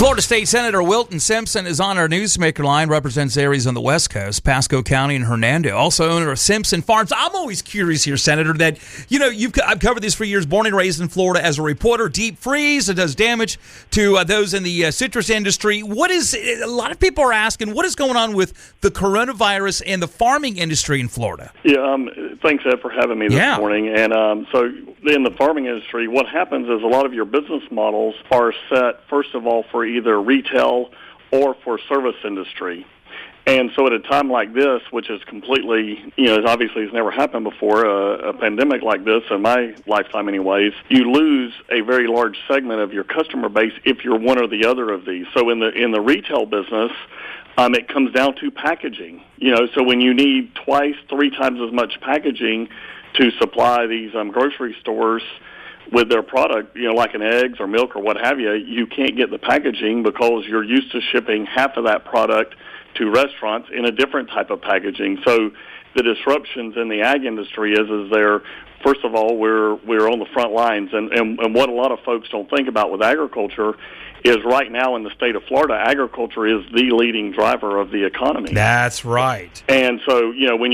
Florida State Senator Wilton Simpson is on our newsmaker line, represents areas on the West Coast, Pasco County and Hernando, also owner of Simpson Farms. I'm always curious here, Senator, that, I've covered this for years, born and raised in Florida as a reporter. Deep freeze, it does damage to those in the citrus industry. A lot of people are asking, what is going on with the coronavirus and the farming industry in Florida? Yeah, thanks, Ed, for having me this morning. And so in the farming industry, what happens is a lot of your business models are set, first of all, for either retail or for service industry. And so at a time like this, which is completely, obviously has never happened before, a pandemic like this, in my lifetime anyways, you lose a very large segment of your customer base if you're one or the other of these. So in the retail business, it comes down to packaging. So when you need twice, 3 times as much packaging to supply these grocery stores with their product, like an eggs or milk or what have you, you can't get the packaging because you're used to shipping half of that product to restaurants in a different type of packaging. So the disruptions in the ag industry is there. First of all, we're on the front lines, and what a lot of folks don't think about with agriculture is right now in the state of Florida, agriculture is the leading driver of the economy. That's right. And so, when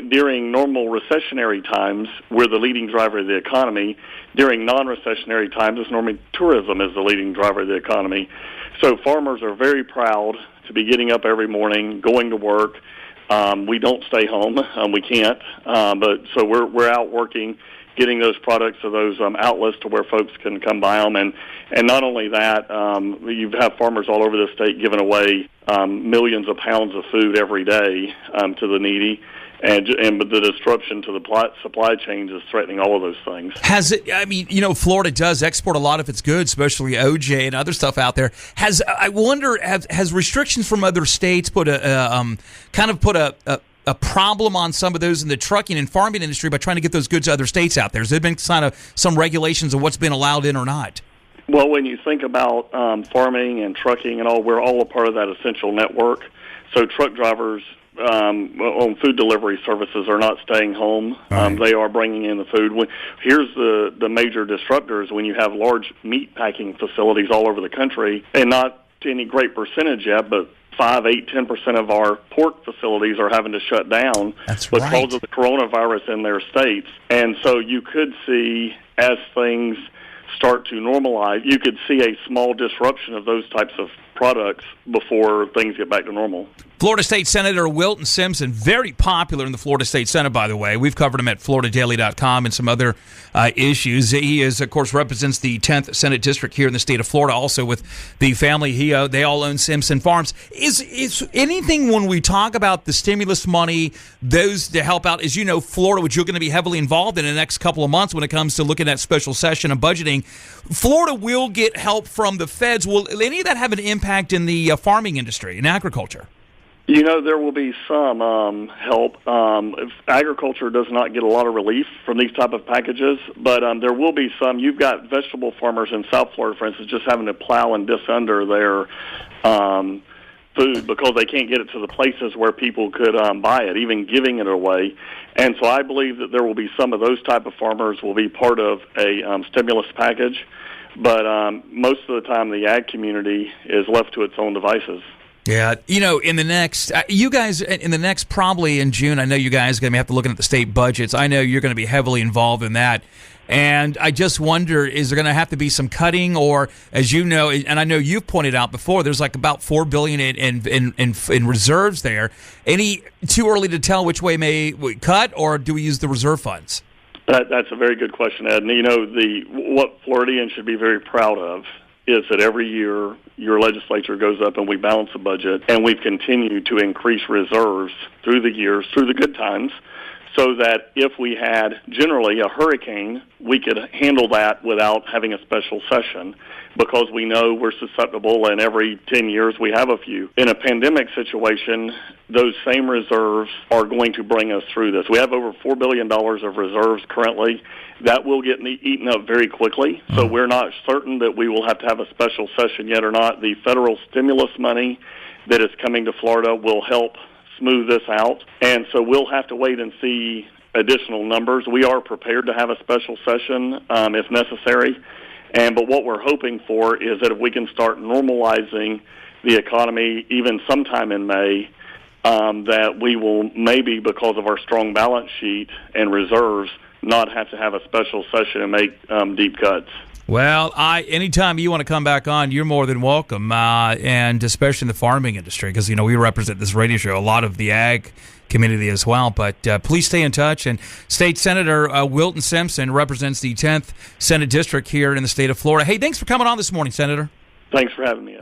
during normal recessionary times, we're the leading driver of the economy. During non-recessionary times, it's normally tourism is the leading driver of the economy. So farmers are very proud to be getting up every morning, going to work. We don't stay home. We can't. But so we're out working, getting those products to those outlets to where folks can come buy them. And not only that, you have farmers all over the state giving away millions of pounds of food every day to the needy. And the disruption to the supply chains is threatening all of those things. Florida does export a lot of its goods, especially OJ and other stuff out there. Has restrictions from other states put a problem on some of those in the trucking and farming industry by trying to get those goods to other states out there? Has there been kind of some regulations of what's been allowed in or not? Well, when you think about farming and trucking and all, we're all a part of that essential network. So truck drivers on food delivery services are not staying home. Right. They are bringing in the food. Here's the major disruptors when you have large meat packing facilities all over the country, and not to any great percentage yet, but 5, 8, 10% of our pork facilities are having to shut down because of the coronavirus in their states. And so you could see, as things start to normalize, you could see a small disruption of those types of products before things get back to normal. Florida State Senator Wilton Simpson, very popular in the Florida State Senate, by the way. We've covered him at FloridaDaily.com and some other issues. He of course, represents the 10th Senate District here in the state of Florida, also with the family. They all own Simpson Farms. Is anything when we talk about the stimulus money, those to help out, as you know, Florida, which you're going to be heavily involved in the next couple of months when it comes to looking at special session and budgeting, Florida will get help from the feds. Will any of that have an impact in the farming industry, in agriculture? There will be some help. Agriculture does not get a lot of relief from these type of packages, but there will be some. You've got vegetable farmers in South Florida, for instance, just having to plow and under their food because they can't get it to the places where people could buy it, even giving it away. And so I believe that there will be some of those type of farmers will be part of a stimulus package, but most of the time the ag community is left to its own devices. Yeah, in the next, probably in June, I know you guys are going to have to look at the state budgets. I know you're going to be heavily involved in that. And I just wonder, is there going to have to be some cutting, or, as you know, and I know you've pointed out before, there's like about $4 billion in reserves there. Too early to tell which way may we cut, or do we use the reserve funds? That's a very good question, Ed. And, what Floridians should be very proud of is that every year your legislature goes up and we balance the budget, and we've continued to increase reserves through the years, through the good times, so that if we had generally a hurricane, we could handle that without having a special session, because we know we're susceptible, and every 10 years we have a few. In a pandemic situation, those same reserves are going to bring us through this. We have over $4 billion of reserves currently. That will get eaten up very quickly, so we're not certain that we will have to have a special session yet or not. The federal stimulus money that is coming to Florida will help smooth this out, and so we'll have to wait and see additional numbers. We are prepared to have a special session if necessary, But what we're hoping for is that if we can start normalizing the economy even sometime in May, that we will maybe, because of our strong balance sheet and reserves, not have to have a special session and make deep cuts. Well, anytime you want to come back on, you're more than welcome, and especially in the farming industry, because we represent this radio show, a lot of the ag community as well. But please stay in touch. And State Senator Wilton Simpson represents the 10th Senate District here in the state of Florida. Hey, thanks for coming on this morning, Senator. Thanks for having me.